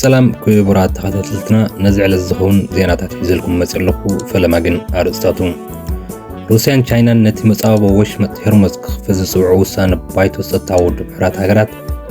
سلام كبرات تخاتلتنا نزع للزخون زيناتات حزلكم مسئلكو فلماقن أرستاتو روسيان تشاينا نتي مصابو وشمت هرمز كخفز سوعو سان بايتو ستاود بحرات هاقرات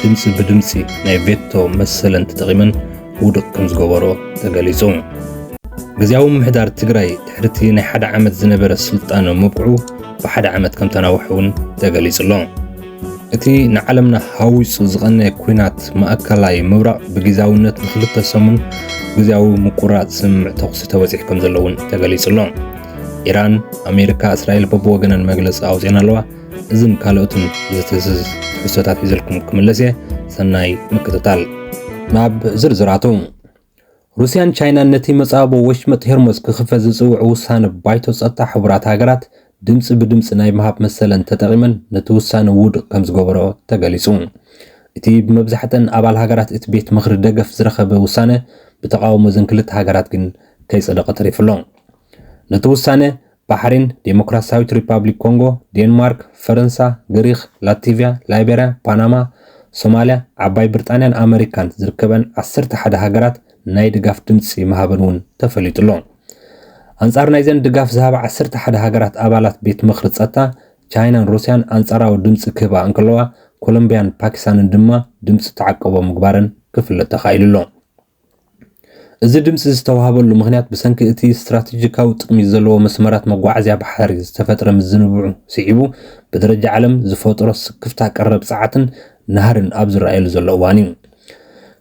دمسي بدمسي ناي فيتو مسلن تتغيمن ودق كمز غوارو تغاليزو غزياو محدار تقراي تحرتي ناي حدا عمد زنبر السلطان مبقعو بحدا عمد كم تناوحون تغاليزلون اتي نعلمنا هاويس زغنى كوينات مأكلاي مبرق بجزاونت مخلطة سمون جزاو مقرات سمع تقصي توزيح كم زلون تغاليزلون إيران، أمريكا، إسرائيل ببوغن المجلس أوزينا لوا إذن كالوتن زتزز حسوتات حزلكم كملسية سناي مكتتال ناب زرزراتو روسيان تشاينا نتي مصابو وشمت هرمز كخفز زوع وسان بايتو سطا حبرات هاقرات دمس بدمس ناي مهاب مثلا تتغيمن نتوسان وود كمز غوبرو تغاليسون اتي بمبزحتن أبال هاقرات اتبيت مخر دقف زرخب وسانه بتقاوم زنكلت هاقرات كن كي صدق طريفلون نتوسانه بحرين ديمقراطية ريبابليك كونغو دنمارك فرنسا غريخ لاتفيا لايبيريا بنما صوماليا عباي بريطانيا امريكان زركبن 11 هاجرات ناي دغاف دمصي مهابنون تفليطلون انصار نايزن دغاف زهاب 11 هاجرات ابالات بيت مخر ጸጥታ ቻይናን ሩሲያን አንጻራው ድምጽ ክባ እንከለዋ ኮሎምቢያን ፓኪስታንን ድማ ድምጽ ተዓቀቦ ምግባርን ክፍለ ተኻይልሎ እዚ ድምጽ ዝተዋሃበሉ ምኽንያት ብሰንኪ እቲ ስትራቴጂካዊ ጥቅሚ ዘለዎ መስመራት መጓዓዝያ ባሕሪ ዝተፈጥረ ምዝንብዑ ስዒቡ ብደረጃ ዓለም ዝፈጥሮ ስክፍታ ቀረብ ሰዓትን ነህርን ኣብ ዝረኣየሉ ዘሎ እዋን እዩ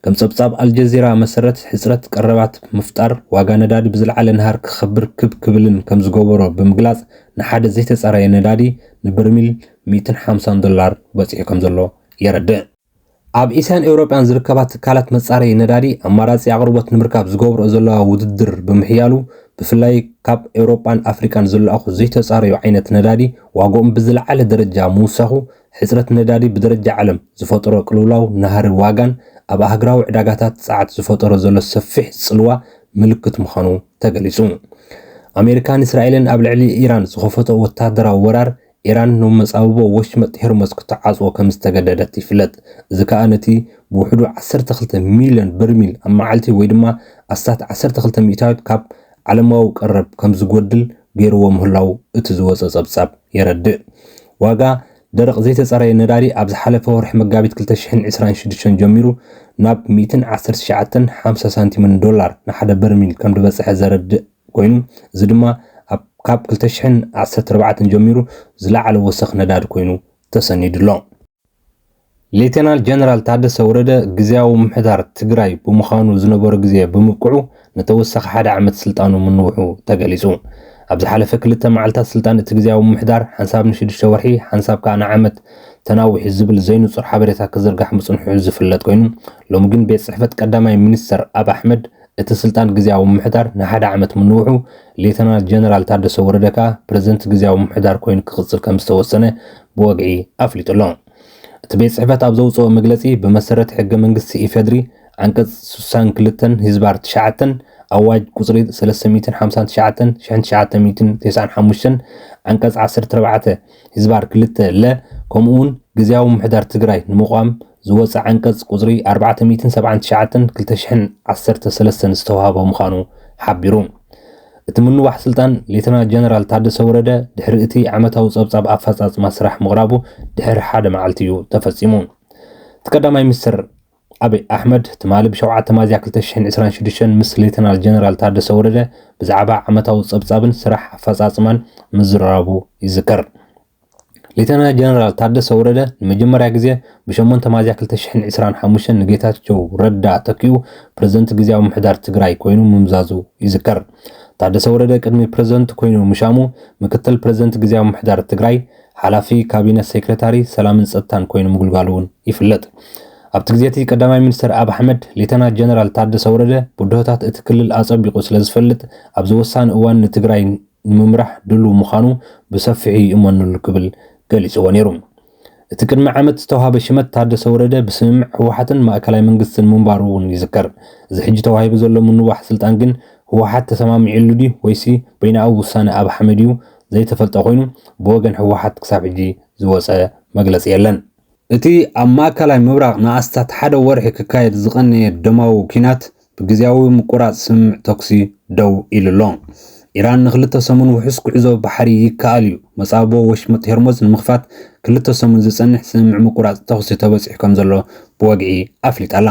ከም ጸብጻብ አልጀዚራ መሰረት ሕጽረት ቀረባት ምፍጣር ዋጋ ነዳዲ ብዝለዓለ ነሃር ክኽብር ክብልን ከም ዝገበሮ ብምግላጽ ንሓደ ዘይተጻረየ ነዳዲ ንበርሚል $150 በፂሑ ከም ዘሎ የረድእ ኣብ ኢሳን ኤውሮጳን ዝርከባት ካላት መጻረይ ነዳዲ ኣማራጺ ኣቅርቦት ንምርካብ ዝገብሮ ዘለዋ ውድድር ብምሕያሉ ብፍላይ ካብ ኤውሮጳን ኣፍሪካን ዝለኣኹ ዘይተጻረዩ ዓይነት ነዳዲ ዋጋኦም ብዝለዓለ ደረጃ ምውሳኹ ሕጽረት ነዳዲ ብደረጃ ዓለም ዝፈጥሮ ቅልውላው ነሃር ዋጋን ኣብ ኣህግራዊ ዕዳጋታት ጸዓት ዝፈጥሮ ዘሎ ሰፊሕ ጽልዋ ምልክት ምዃኑ ተገሊጹ ኣሜሪካን እስራኤልን ኣብ ልዕሊ ኢራን ዝኸፈቶ ወታደራዊ ወራር ኢራን ንመጻውቦ ወሽመጥ ሄርሞዝ ክትዓጽዎ ከም ዝተገደደት ይፍለጥ እዚ ከዓ ነቲ ብውሕዱ 12 ሚልዮን በርሚል ኣብ መዓልቲ ወይ ድማ ኣስታት 12 ሚእታዊት ካብ ዓለማዊ ቀረብ ከም ዝጎድል ገይርዎ ምህላው እቲ ዝወፀ ጸብጻብ የረድእ ዋጋ ደረቕ ዘይተጻረየ ነዳዲ ኣብ ዝሓለፈ ወርሒ መጋቢት 2026 ጀሚሩ ናብ $119.50 ሳንቲምን ንሓደ በርሚል ከም ዝበጽሐ ዘረድእ ኮይኑ እዚ ድማ ካብ 2014 ጀሚሩ ዝለዓለ ወሰኽ ነዳዲ ኮይኑ ተሰኒድሎ ሌተናል ጀነራል ታደሰ ወረደ ግዝያዊ ምሕዳር ትግራይ ብምዃኑ ዝነበረ ግዜ ብምብቅዑ ነተወሰኸ ሓደ ዓመት ስልጣኑ ምንውሑ ተገሊጹ ኣብ ዝሓለፈ ክልተ መዓልታት ስልጣን እቲ ግዝያዊ ምሕዳር ሓንሳብ ን6 ወርሒ ሓንሳብ ከዓ ንዓመት ተናዊሕ ዝብል ዘይንጹር ሓበሬታ ክዝርጋሕ ምጽንሑ ዝፍለጥ ኮይኑ ሎሚ ግን ቤት ጽሕፈት ቀዳማይ ሚኒስተር ኣብ ኣሕመድ እቲ ስልጣን ግዝያዊ ምሕዳር ንሓደ ዓመት ምንውሑ ሌተናል ጀነራል ታደሰ ወረደ ከዓ ፕሬዝደንት ግዝያዊ ምሕዳር ኮይኑ ክቕጽል ከም ዝተወሰነ ብወግዒ ኣፍሊጡሎ እቲ ቤት ጽሕፈት ኣብ ዘውፅኦ መግለጺ ብመሰረት ሕገ መንግስቲ ኢፌድሪ አንቀጽ 62 ህዝባር 9 ኣዋጅ ቁጽሪ 359/1995 አንቀጽ 14 ህዝባር 2 ለ ከምኡውን ግዝያዊ ምሕዳር ትግራይ ንምቋም ዝወፅእ አንቀጽ ቁጽሪ 479/2013 ዝተዋሃቦ ምዃኑ ሓቢሩ እቲ ምንዋሕ ስልጣን ሌተናል ጀነራል ታደሰ ወረደ ድሕሪ እቲ ዓመታዊ ጸብጻብ ኣፈጻጽማ ስራሕ ምቕራቡ ድሕሪ ሓደ መዓልቲ እዩ ተፈጺሙ እቲ ቀዳማይ ሚኒስትር አብይ አሕመድ ትማሊ ብ7 ሚያዝያ 2026 ምስ ሌተናል ጀነራል ታደሰ ወረደ ብዛዕባ ዓመታዊ ጸብጻብን ስራሕ ኣፈጻጽማን ምዝራቡ ይዝከር ሌተናል ጀነራል ታደሰ ወረደ ንመጀመርያ ግዜ ብ8 ሚያዝያ 2025 ንጌታቸው ረዳ ተኪኡ ፕሬዝደንት ግዝያዊ ምሕዳር ትግራይ ኮይኑ ምምዛዙ ይዝከር ታደሰ ወረደ ቅድሚ ፕሬዝደንት ኮይኑ ምሻሙ ምክትል ፕሬዝደንት ግዝያዊ ምሕዳር ትግራይ ሓላፊ ካቢኔት ሴክሬታሪ ሰላምን ጸጥታን ኮይኑ ምግልጋሉን ይፍለጥ ኣብቲ ግዜቲ ቀዳማይ ሚኒስተር ኣብ ኣሕመድ ሌተናል ጀነራል ታደሰ ወረደ ብድሆታት እቲ ክልል ኣጸቢቑ ስለ ዝፈልጥ ኣብ ዝወሳነ እዋን ንትግራይ ንምምራሕ ድሉ ምዃኑ ብሰፊሑ ይእመነሉ ክብል ገሊጽዎ ነይሩ እቲ ቅድሚ ዓመት ዝተዋሃበ ሽመት ታደሰ ወረደ ብስምምዕ ህወሓትን ማእከላይ መንግስትን ምንባሩ እውን ይዝከር እዚ ሕጂ ተዋሂቡ ዘሎ ምንዋሕ ስልጣን ግን ህወሓት ተሰማሚዑሉ ዲ ወይሲ በይናዊ ውሳነ ኣብ ኣሕመድ እዩ ዘይተፈልጠ ኮይኑ ብወገን ህወሓት ክሳብ ሕጂ ዝወፀ መግለጺ የለን እቲ ኣብ ማእከላይ ምብራቕ ንኣስታት ሓደ ወርሒ ክካየድ ዝቐነየ ደማዊ ኩናት ብግዜያዊ ምቁራጽ ስምምዕ ተኩሲ ደው ኢሉ ኣሎ። ኢራን ንክልተ ሰሙን ውሕስ ጉዕዞ ባሕሪ ይከኣል እዩ መጻቦ ወሽመጥ ሄርሞዝ ንምኽፋት ክልተ ሰሙን ዝጸንሕ ስምምዕ ምቁራጽ ተኩሲ ተበፂሑ ከም ዘሎ ብወግዒ ኣፍሊጣላ።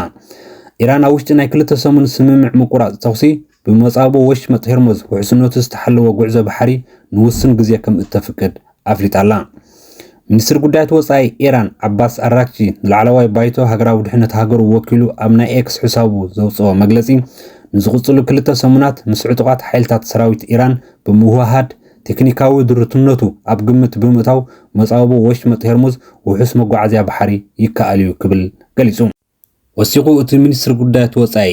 ኢራን ኣብ ውሽጢ ናይ ክልተ ሰሙን ስምምዕ ምቁራጽ ተኩሲ ብመጻቦ ወሽመጥ ሄርሞዝ ውሕስነቱ ዝተሓለወ ጉዕዞ ባሕሪ ንውስን ግዜ ከም እተፍቅድ ኣፍሊጣላ። ሚኒስትር ጉዳያት ወጻኢ ኢራን ዓባስ ኣራክቺ ንላዕለዋይ ባይቶ ሃገራዊ ድሕነት ሃገሩ ወኪሉ ኣብ ናይ ኤክስ ሕሳቡ ዘውፅኦ መግለጺ ንዝቕጽሉ ክልተ ሰሙናት ምስ ዕጡቓት ሓይልታት ሰራዊት ኢራን ብምውህሃድ ቴክኒካዊ ድርትነቱ ኣብ ግምት ብምእታው መጻቦ ወሽመጥ ሄርሙዝ ውሑስ መጓዓዝያ ባሕሪ ይከኣል እዩ ክብል ገሊጹ። ወሲኹ እቲ ሚኒስትር ጉዳያት ወጻኢ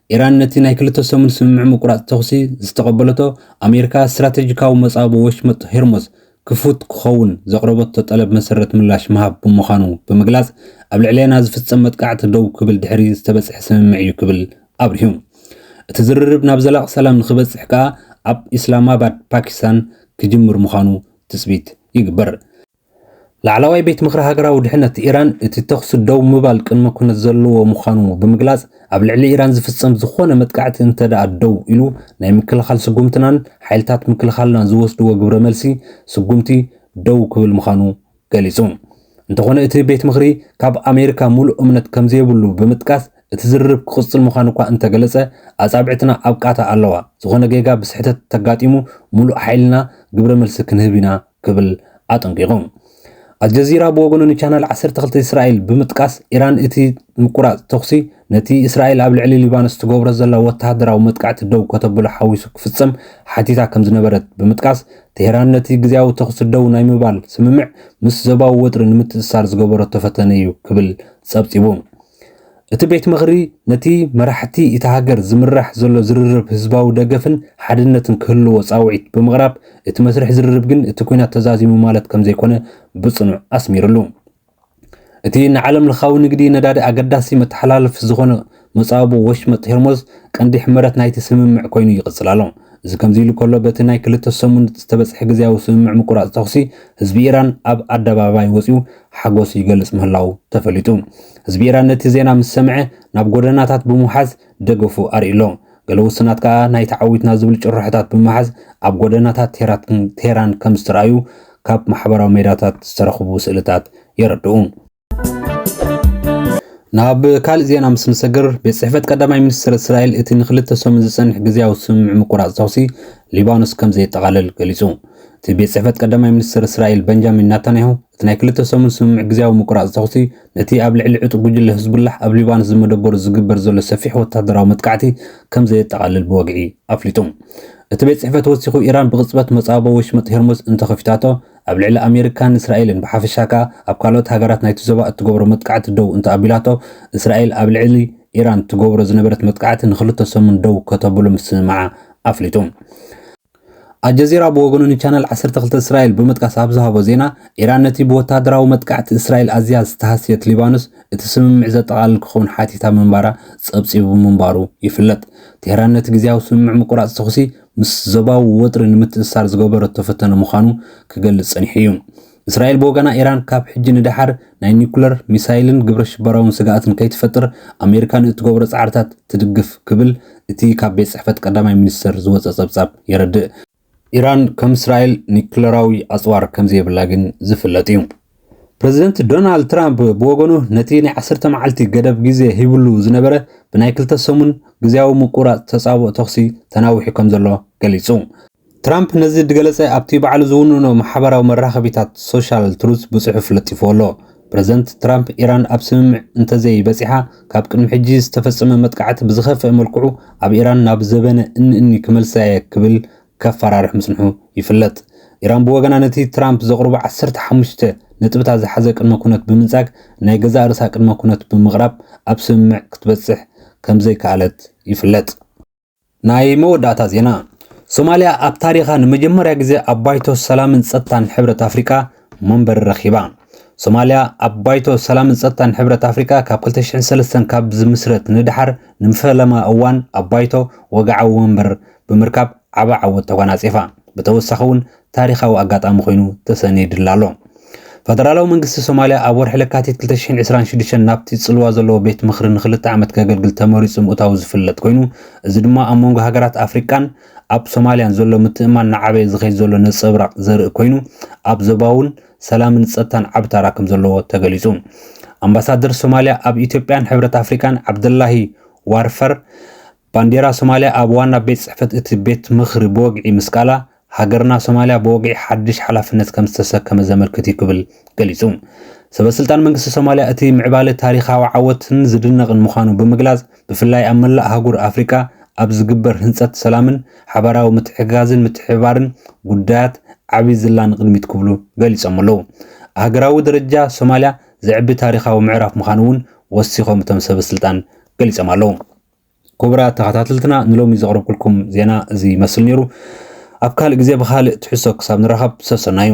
ኢራን ነቲ ናይ ክልተ ሰሙን ስምምዕ ምቁራጽ ተኩሲ ዝተቐበለቶ ኣሜሪካ ስትራቴጂካዊ መጻቦ ወሽመጥ ሄርሙዝ ክፉት ክኸውን ዘቕረበቶ ጠለብ መሰረት ምላሽ ምሃብ ብምዃኑ ብምግላጽ ኣብ ልዕልና ዝፍጸም መጥቃዕቲ ደው ክብል ድሕሪ ዝተበጽሐ ስምምዕ እዩ ክብል ኣብርሂዩ። እቲ ዝርርብ ናብ ዘላቕ ሰላም ንኽበጽሕ ከዓ ኣብ ኢስላማባድ ፓኪስታን ክጅምር ምዃኑ ትጽቢት ይግበር። ላዕለዋይ ቤት ምክሪ ሃገራዊ ድሕነት ኢራን እቲ ተኩሲ ደው ምባል ቅድመ ኩነት ዘለዎ ምዃኑ ብምግላጽ ኣብ ልዕሊ ኢራን ዝፍጸም ዝኾነ መጥቃዕቲ እንተደኣ ደው ኢሉ ናይ ምክልኻል ስጉምትናን ሓይልታት ምክልኻልና ዝወስድዎ ግብረ መልሲ ስጉምቲ ደው ክብል ምዃኑ ገሊጹ። እንተኾነ እቲ ቤት ምክሪ ካብ ኣሜሪካ ሙሉእ እምነት ከም ዘይብሉ ብምጥቃስ እቲ ዝርርብ ክቕጽል ምዃኑ እኳ እንተገለጸ ኣጻብዕትና ኣብ ቃታ ኣለዋ ዝኾነ ጌጋ ብስሕተት ተጋጢሙ ሙሉእ ሓይልና ግብረ መልሲ ክንህብ ኢና ክብል ኣጠንቂቑ። አልጀዚራ በወገኑ ንቻናል 12 እስራኤል ብምጥቃስ ኢራን እቲ ምቁራጽ ተኩሲ ነቲ እስራኤል ኣብ ልዕሊ ሊባኖስ ትገብሮ ዘላ ወተሃደራዊ መጥቃዕቲ ደው ከተብሎ ሓዊሱ ክፍጸም ሓቲታ ከም ዝነበረት ብምጥቃስ ቴህራን ነቲ ግዜያዊ ተኩሲ ደው ናይ ምባል ስምምዕ ምስ ዘባዊ ወጥሪ ንምትእስሳር ዝገበረቶ ፈተነ እዩ ክብል ጸብጺቡ። እቲ ቤት ምክሪ ነቲ መራሕቲ እቲ ሃገር ዝምራሕ ዘሎ ዝርርብ ህዝባዊ ደገፍን ሓድነትን ክህልዎ ጻውዒት ብምቕራብ እቲ መስርሕ ዝርርብ ግን እቲ ኩናት ተዛዚሙ ማለት ከም ዘይኮነ ብጽኑዕ ኣስሚሩሉ። እቲ ንዓለም ለኻዊ ንግዲ ነዳዲ ኣገዳሲ መተሓላለፍ ዝኾነ መጻቦ ወሽመጥ ሄርሞዝ ቀንዲ ሕመረት ናይቲ ስምምዕ ኮይኑ ይቕጽል ኣሎ። እዚ ከምዚ ኢሉ ከሎ በቲ ናይ ክልተ ሰሙን ዝተበጽሐ ግዜያዊ ስምምዕ ምቁራጽ ተኩሲ ህዝቢ ኢራን ኣብ ኣደባባይ ወፂኡ ሓጎስ ይገልጽ ምህላው ተፈሊጡ። ህዝቢ ኢራን ነቲ ዜና ምስ ሰምዐ ናብ ጎደናታት ብምሓዝ ደገፉ ኣርኢሎ። ገለ ውስናት ከዓ ናይቲ ዓዊትና ዝብል ጭርሖታት ብምሓዝ ኣብ ጎደናታት ቴህራን ከም ዝተረኣዩ ካብ ማሕበራዊ ሜዳታት ዝተረኽቡ ስእልታት የረድኡ። ናብ ካልእ ዜና ምስ ንሰግር ቤት ጽሕፈት ቀዳማይ ሚኒስትር እስራኤል እቲ ንክልተ ሰሙን ዝጸንሕ ግዜያዊ ስምምዕ ምቁራጽ ተኩሲ ሊባኖስ ከም ዘየጠቓልል ገሊጹ። እቲ ቤት ጽሕፈት ቀዳማይ ሚኒስትር እስራኤል ቤንጃሚን ኔታንያሁ እቲ ናይ ክልተ ሰሙን ስምምዕ ግዜያዊ ምቁራጽ ተኩሲ ነቲ ኣብ ልዕሊ ዕጡቕ ጉጅለ ህዝቡላህ ኣብ ሊባኖስ ዝመደበሩ ዝግበር ዘሎ ሰፊሕ ወተሃደራዊ መጥቃዕቲ ከም ዘየጠቓልል ብወግዒ ኣፍሊጡ። እቲ ቤት ጽሕፈት ወሲኹ ኢራን ብቕጽበት መጻቦ ወሽመጥ ሄርሙዝ እንተኸፊታቶ ኣብ ልዕሊ ኣሜሪካን እስራኤልን ብሓፈሻ ከዓ ኣብ ካልኦት ሃገራት ናይቲ ዞባ እትገብሮ መጥቃዕቲ ደው እንተኣቢላቶ እስራኤል ኣብ ልዕሊ ኢራን ትገብሮ ዝነበረት መጥቃዕቲ ንክልተ ሰሙን ደው ከተብሎ ምስምዓ ኣፍሊጡ። አልጀዚራ በወገኑ ንቻናል 12 እስራኤል ብምጥቃስ ኣብ ዝሃቦ ዜና ኢራን ነቲ ብወተሃደራዊ መጥቃዕቲ እስራኤል ኣዝያ ዝተሃስየት ሊባኖስ እቲ ስምምዕ ዘጠቓልል ክኸውን ሓቲታ ምንባራ ጸብጺቡ ምንባሩ ይፍለጥ። ቴህራን ነቲ ግዜያዊ ስምምዕ ምቁራጽ ተኩሲ ምስ ዞባዊ ወጥሪ ንምትእስሳር ዝገበረቶ ፈተነ ምዃኑ ክገልጽ ጸኒሑ እዩ። እስራኤል በወገና ኢራን ካብ ሕጂ ንድሓር ናይ ኒኩለር ሚሳይልን ግብረ ሽበራውን ስጋኣትን ከይትፈጥር ኣሜሪካን እትገብሮ ጻዕርታት ትድግፍ ክብል እቲ ካብ ቤት ጽሕፈት ቀዳማይ ሚኒስትር ዝወፀ ጸብጻብ የረድእ። ኢራን ከም እስራኤል ኒኩለራዊ ኣጽዋር ከም ዘይብላ ግን ዝፍለጥ እዩ። ፕሬዚደንት ዶናልድ ትራምፕ ብወገኑ ነቲ ናይ 10 መዓልቲ ገደብ ግዜ ሂብሉ ዝነበረ ብናይ ክልተ ሰሙን ግዜያዊ ምቁራጽ ተጻብኦ ተኩሲ ተናዊሑ ከም ዘሎ ገሊጹ። ትራምፕ ነዚ ድገለጸ ኣብቲ ባዕሉ ዝውንኖ ማሕበራዊ መራኸቢታት ሶሻል ትሩዝ ብጽሑፍ ለጢፉ ኣሎ። ፕሬዚደንት ትራምፕ ኢራን ኣብ ስምምዕ እንተዘይ በፂሓ ካብ ቅድሚ ሕጂ ዝተፈጸመ መጥቃዕቲ ብዝኸፍአ መልክዑ ኣብ ኢራን ናብ ዘበነ እኒ ክመልሰየ ክብል ከፈራርሕ ምጽንሑ ይፍለጥ። ኢራን ብወገና ነቲ ትራምፕ ዘቕርቡ 15 ነጥብታት ዝሓዘ ቅድመ ኩነት ብምንጻግ ናይ ገዛ ርእሳ ቅድመ ኩነት ብምቕራብ ኣብ ስምምዕ ክትበጽሕ ከም ዘይከኣለት ይፍለጥ። ናይ መወዳእታ ዜና ሶማልያ ኣብ ታሪኻ ንመጀመርያ ግዜ ኣብ ባይቶ ሰላምን ጸጥታን ሕብረት ኣፍሪካ መንበር ረኺባ። ሶማልያ ኣብ ባይቶ ሰላምን ጸጥታን ሕብረት ኣፍሪካ ካብ 2003 ካብ ዝምስረት ንድሓር ንፈለማ እዋን ኣብ ባይቶ ወግዓዊ መንበር ብምርካብ ዓወት ተጎናጺፋ። ብተወሳኺ እውን ታሪኻዊ ኣጋጣሚ ኮይኑ ተሰኒድላ ኣሎ። ፈደራላዊ መንግስቲ ሶማልያ ኣብ ወርሒ ለካቲት 2026 ናብቲ ጽልዋ ዘለዎ ቤት ምኽሪ ንኽልተ ዓመት ከገልግል ተመሪጹ ምእታው ዝፍለጥ ኮይኑ እዚ ድማ ኣብ መንጎ ሃገራት ኣፍሪካን ኣብ ሶማልያን ዘሎ ምትእምማን ንዓበየ ዝኸይድ ዘሎ ነጸብራቕ ዘርኢ ኮይኑ ኣብ ዞባውን ሰላምን ጸጥታን ዓቢ ተራ ከም ዘለዎ ተገሊጹ ኣምባሳደር ሶማልያ ኣብ ኢትዮጵያን ሕብረት ኣፍሪካን ዓብደላሂ ዋርፈር ባንዴራ ሶማልያ ኣብ ዋና ቤት ጽሕፈት እቲ ቤት ምኽሪ ብወግዒ ምስቃላ ሃገርና ሶማልያ በወግዒ ሓድሽ ሓላፍነት ከም ዝተሰከመ ዘመልክት ይክብል ገሊጹ ሰበስልጣን መንግስቲ ሶማልያ እቲ ምዕባለ ታሪኻዊ ዓወትን ዝድነቕን ምዃኑ ብምግላጽ ብፍላይ ኣብ መላእ ሃገር ኣፍሪካ ኣብ ዝግበር ህንጸት ሰላምን ሓባራዊ ምትሕግጋዝን ምትሕብባርን ጉዳያት ዓብይ ዝላን ቅድሚት ክብሉ ገሊጾም ኣለዉ ሃገራዊ ደረጃ ሶማልያ ዝዕቢ ታሪኻዊ ምዕራፍ ምዃኑ እውን ወሲኾም እቶም ሰበስልጣን ገሊጾም ኣለዉ ክቡራት ተኸታተልትና ንሎሚ ዘቕረብኩልኩም ዜና እዚ ይመስል ነይሩ ኣብ ካልእ ግዜ ብኻልእ ትሕሶ ክሳብ ንራኸብ ሰሰናዩ